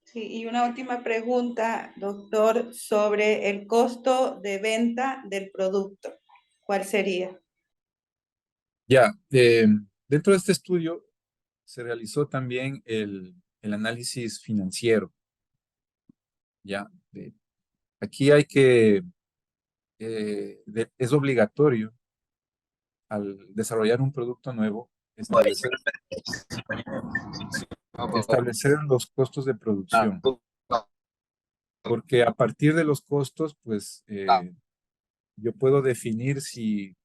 Sí, y una última pregunta, doctor, sobre el costo de venta del producto. ¿Cuál sería? Ya, dentro de este estudio se realizó también el análisis financiero. Ya, aquí hay que, es obligatorio al desarrollar un producto nuevo, establecer los costos de producción, porque a partir de los costos, pues, yo puedo definir si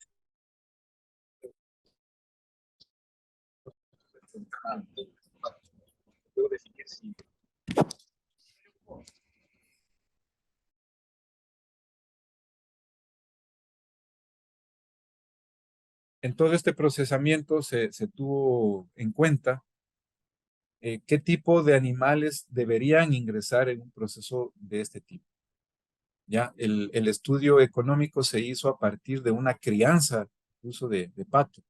en todo este procesamiento se tuvo en cuenta qué tipo de animales deberían ingresar en un proceso de este tipo. Ya, el estudio económico se hizo a partir de una crianza, uso de pato,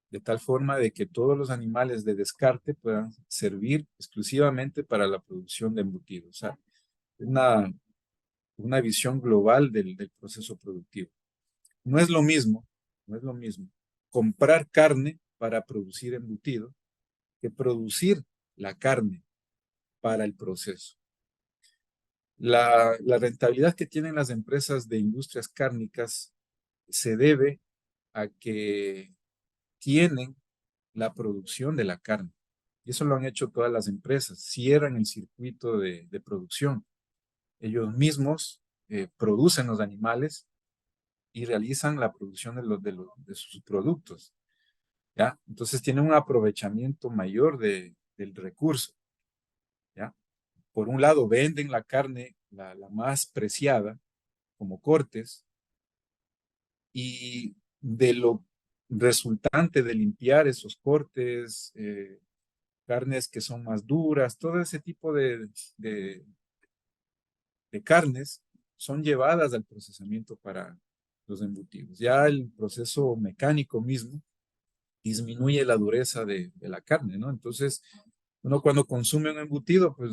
de tal forma de que todos los animales de descarte puedan servir exclusivamente para la producción de embutidos. O sea, una visión global del proceso productivo. No es lo mismo, no es lo mismo comprar carne para producir embutido que producir la carne para el proceso. La rentabilidad que tienen las empresas de industrias cárnicas se debe a que tienen la producción de la carne. Y eso lo han hecho todas las empresas, cierran el circuito de producción. Ellos mismos producen los animales y realizan la producción de sus productos. ¿Ya? Entonces tienen un aprovechamiento mayor del recurso. ¿Ya? Por un lado, venden la carne, la más preciada, como cortes, y de lo resultante de limpiar esos cortes, carnes que son más duras, todo ese tipo de carnes son llevadas al procesamiento para los embutidos. Ya el proceso mecánico mismo disminuye la dureza de la carne, ¿no? Entonces, uno cuando consume un embutido, pues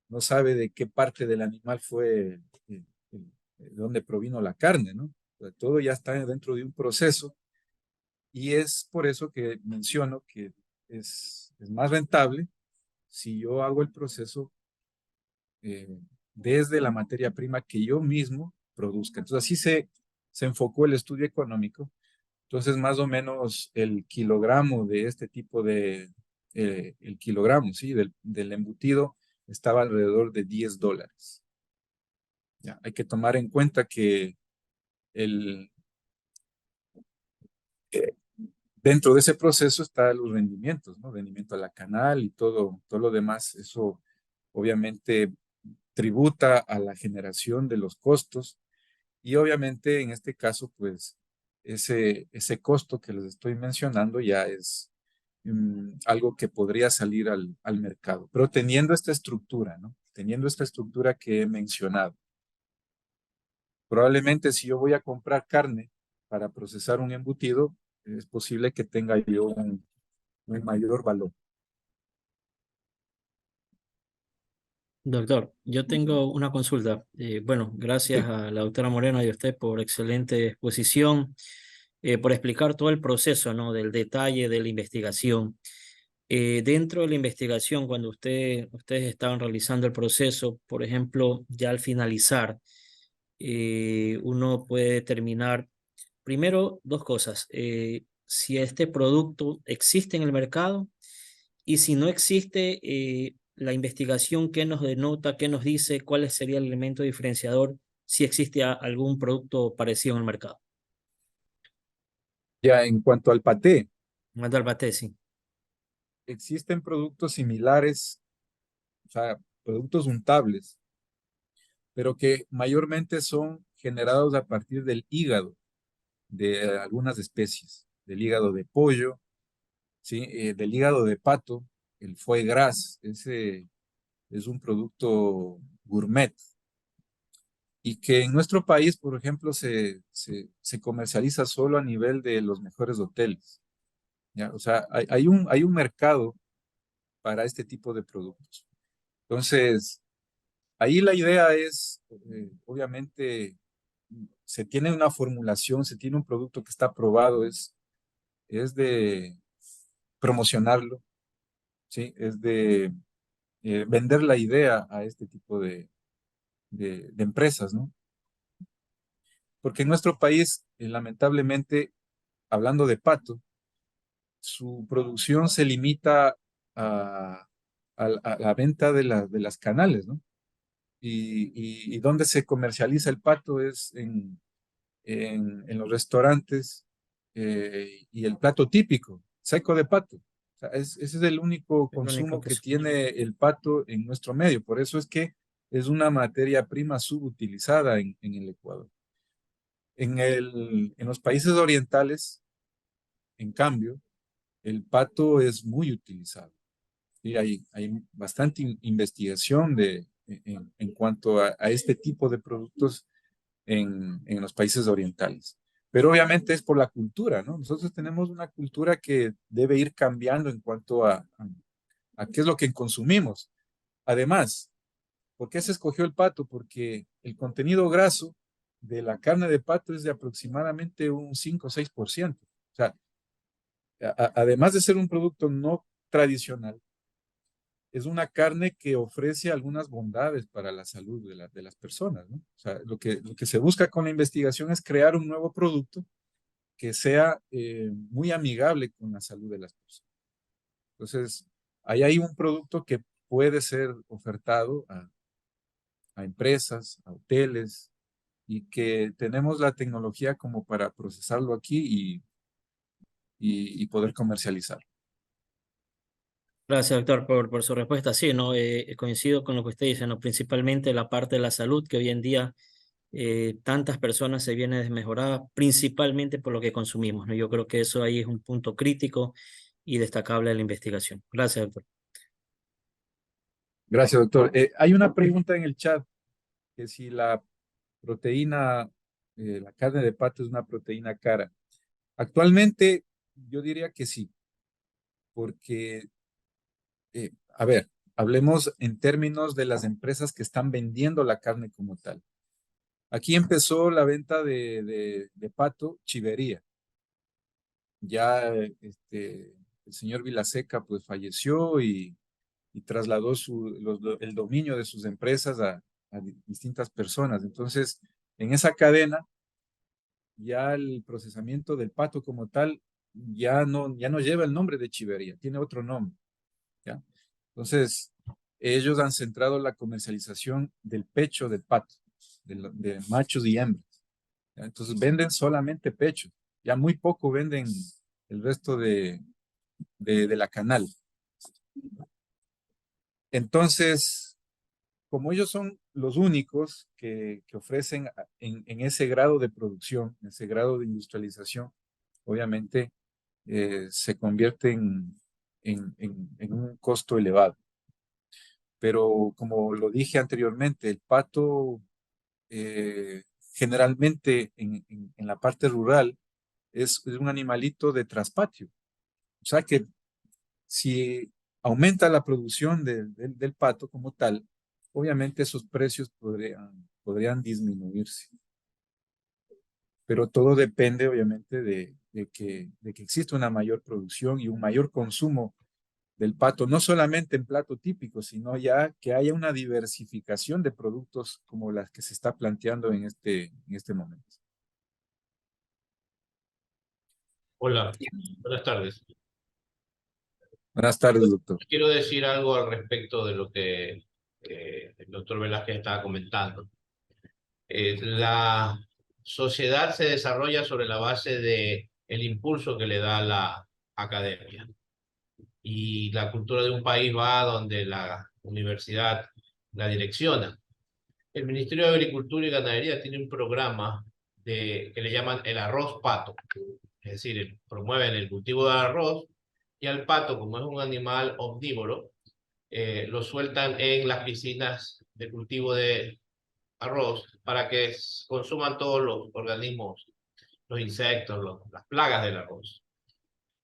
no sabe de qué parte del animal fue, de dónde provino la carne, ¿no? O sea, todo ya está dentro de un proceso y es por eso que menciono que es más rentable si yo hago el proceso desde la materia prima que yo mismo produzca. Entonces, así se enfocó el estudio económico. Entonces, más o menos el kilogramo de este tipo el kilogramo, ¿sí? Del embutido estaba alrededor de $10. Ya, hay que tomar en cuenta que el, eh, dentro de ese proceso están los rendimientos, ¿no? Rendimiento a la canal y todo lo demás. Eso obviamente tributa a la generación de los costos y obviamente en este caso, pues ese costo que les estoy mencionando ya es algo que podría salir al mercado, pero teniendo esta estructura, ¿no? Teniendo esta estructura que he mencionado. Probablemente si yo voy a comprar carne para procesar un embutido, es posible que tenga yo un mayor valor. Doctor, yo tengo una consulta. Bueno, gracias Sí. a la doctora Moreno y a usted por excelente exposición, por explicar todo el proceso, ¿no? Del detalle de la investigación. Dentro de la investigación, cuando ustedes estaban realizando el proceso, por ejemplo, ya al finalizar, uno puede determinar, primero, dos cosas. Si este producto existe en el mercado y si no existe, la investigación, ¿qué nos denota, qué nos dice, cuál sería el elemento diferenciador si existe algún producto parecido en el mercado? Ya en cuanto al paté, Manda al bate, sí. existen productos similares, o sea, productos untables, pero que mayormente son generados a partir del hígado de algunas especies, del hígado de pollo, ¿sí? Del hígado de pato, el foie gras. Ese es un producto gourmet y que en nuestro país, por ejemplo, se comercializa solo a nivel de los mejores hoteles. ¿Ya? O sea, hay un mercado para este tipo de productos. Entonces, ahí la idea es, obviamente, se tiene una formulación, se tiene un producto que está aprobado, es de promocionarlo, ¿sí? Es de vender la idea a este tipo de empresas, ¿no? Porque en nuestro país, lamentablemente, hablando de pato, su producción se limita a la venta de las canales, ¿no? Y donde se comercializa el pato es en los restaurantes y el plato típico, seco de pato. O sea, ese es el único El único consumo que que es. tiene el pato en nuestro medio. Por eso es que es una materia prima subutilizada en el Ecuador. En los países orientales, en cambio, el pato es muy utilizado. Y hay bastante investigación en cuanto a este tipo de productos en los países orientales. Pero obviamente es por la cultura, ¿no? Nosotros tenemos una cultura que debe ir cambiando en cuanto a qué es lo que consumimos. Además, ¿por qué se escogió el pato? Porque el contenido graso de la carne de pato es de aproximadamente un 5 o 6%. O sea, además de ser un producto no tradicional, es una carne que ofrece algunas bondades para la salud de las personas, ¿no? O sea, lo que se busca con la investigación es crear un nuevo producto que sea muy amigable con la salud de las personas. Entonces, ahí hay un producto que puede ser ofertado a empresas, a hoteles, y que tenemos la tecnología como para procesarlo aquí y poder comercializar. Gracias, doctor, por su respuesta. Sí, ¿no? Coincido con lo que usted dice, ¿no? Principalmente la parte de la salud, que hoy en día tantas personas se vienen desmejoradas, principalmente por lo que consumimos, ¿no? Yo creo que eso ahí es un punto crítico y destacable de la investigación. Gracias, doctor. Gracias, doctor. Hay una pregunta en el chat, que si la proteína, la carne de pato es una proteína cara. Actualmente, yo diría que sí, porque, a ver, hablemos en términos de las empresas que están vendiendo la carne como tal. Aquí empezó la venta de pato chivería. Ya el señor Vilaseca pues falleció y trasladó el dominio de sus empresas a distintas personas. Entonces, en esa cadena, ya el procesamiento del pato como tal ya no lleva el nombre de chivería, tiene otro nombre, ¿ya? Entonces, ellos han centrado la comercialización del pecho del pato, de machos y hembras, ¿ya? Entonces, venden solamente pecho, ya muy poco venden el resto de la canal. Entonces, como ellos son los únicos que ofrecen en ese grado de producción, en ese grado de industrialización, obviamente se convierte en un costo elevado. Pero como lo dije anteriormente, el pato generalmente en la parte rural es un animalito de traspatio. O sea que si aumenta la producción del pato como tal, obviamente esos precios podrían disminuirse. Pero todo depende obviamente de que exista una mayor producción y un mayor consumo del pato, no solamente en plato típico, sino ya que haya una diversificación de productos como las que se está planteando en este momento. Hola, buenas tardes. Buenas tardes, doctor. Quiero decir algo al respecto de lo que el doctor Velázquez estaba comentando. La sociedad se desarrolla sobre la base de el impulso que le da la academia. Y la cultura de un país va donde la universidad la direcciona. El Ministerio de Agricultura y Ganadería tiene un programa que le llaman el arroz pato. Es decir, promueven el cultivo de arroz Y al pato, como es un animal omnívoro, lo sueltan en las piscinas de cultivo de arroz para que consuman todos los organismos, los insectos, las plagas del arroz.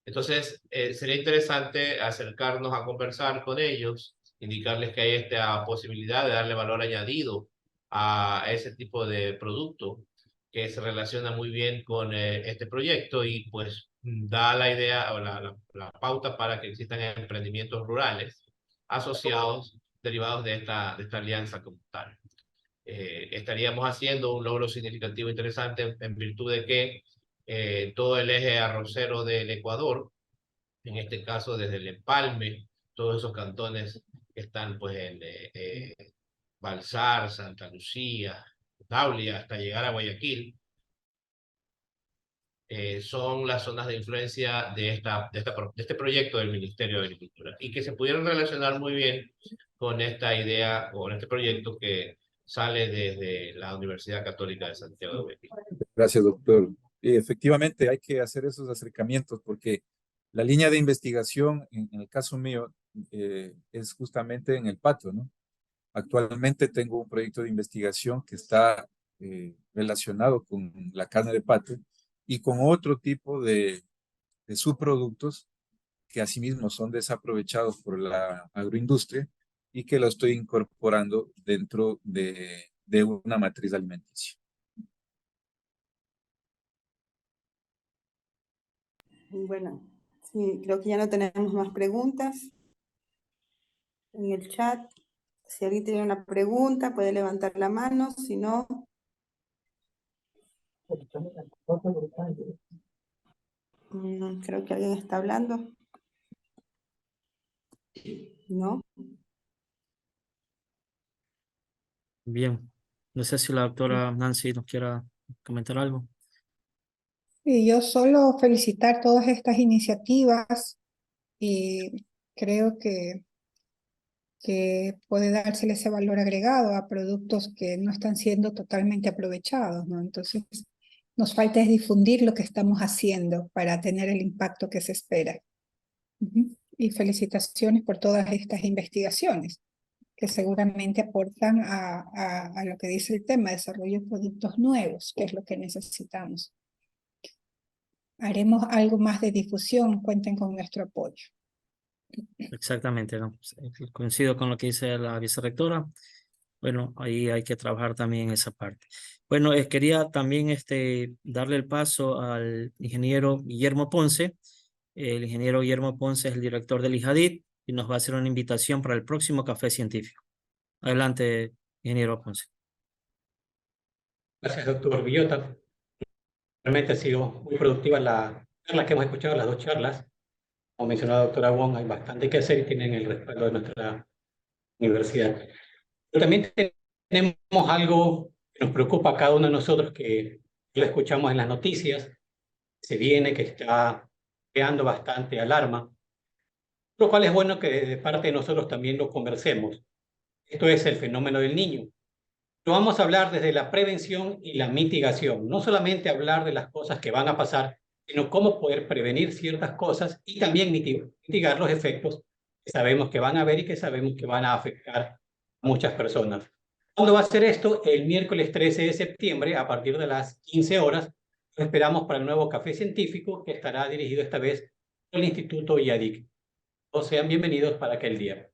Entonces, sería interesante acercarnos a conversar con ellos, indicarles que hay esta posibilidad de darle valor añadido a ese tipo de producto que se relaciona muy bien con este proyecto y pues da la idea o la pauta para que existan emprendimientos rurales asociados, derivados de esta alianza como tal. Estaríamos haciendo un logro significativo interesante en virtud de que todo el eje arrocero del Ecuador, en este caso desde el Empalme, todos esos cantones que están pues en Balsar, Santa Lucía, Taulia, hasta llegar a Guayaquil, son las zonas de influencia de este proyecto del Ministerio de Agricultura y que se pudieron relacionar muy bien con esta idea, con este proyecto que sale desde la Universidad Católica de Santiago de Guayaquil. Gracias, doctor. Y efectivamente hay que hacer esos acercamientos porque la línea de investigación, en el caso mío, es justamente en el pato, ¿no? Actualmente tengo un proyecto de investigación que está relacionado con la carne de pato y con otro tipo de subproductos que asimismo son desaprovechados por la agroindustria y que lo estoy incorporando dentro de una matriz alimenticia. Bueno, sí, creo que ya no tenemos más preguntas en el chat. Si alguien tiene una pregunta, puede levantar la mano, si no... creo que alguien está hablando. ¿No? Bien, no sé si la doctora Nancy nos quiera comentar algo. Y yo solo felicitar todas estas iniciativas y creo que puede dársele ese valor agregado a productos que no están siendo totalmente aprovechados, ¿no? Entonces, nos falta es difundir lo que estamos haciendo para tener el impacto que se espera. Y felicitaciones por todas estas investigaciones que seguramente aportan a lo que dice el tema, desarrollo de productos nuevos, que es lo que necesitamos. Haremos algo más de difusión, cuenten con nuestro apoyo. Exactamente, ¿no? Coincido con lo que dice la vicerrectora. Bueno, ahí hay que trabajar también en esa parte. Bueno, quería también darle el paso al ingeniero Guillermo Ponce. El ingeniero Guillermo Ponce es el director del IJADIT y nos va a hacer una invitación para el próximo café científico. Adelante, ingeniero Ponce. Gracias, doctor Villota. Realmente ha sido muy productiva la charla que hemos escuchado, las dos charlas. Como mencionó la doctora Wong, hay bastante que hacer y tienen el respaldo de nuestra universidad. Pero también tenemos algo que nos preocupa a cada uno de nosotros, que lo escuchamos en las noticias, se viene, que está creando bastante alarma, lo cual es bueno que de parte de nosotros también lo conversemos. Esto es el fenómeno del niño. Lo vamos a hablar desde la prevención y la mitigación, no solamente hablar de las cosas que van a pasar, sino cómo poder prevenir ciertas cosas y también mitigar los efectos que sabemos que van a haber y que sabemos que van a afectar a muchas personas. ¿Cuándo va a ser esto? El miércoles 13 de septiembre, a partir de las 15 horas. Lo esperamos para el nuevo café científico que estará dirigido esta vez por el Instituto IADIC. Sean bienvenidos para aquel día.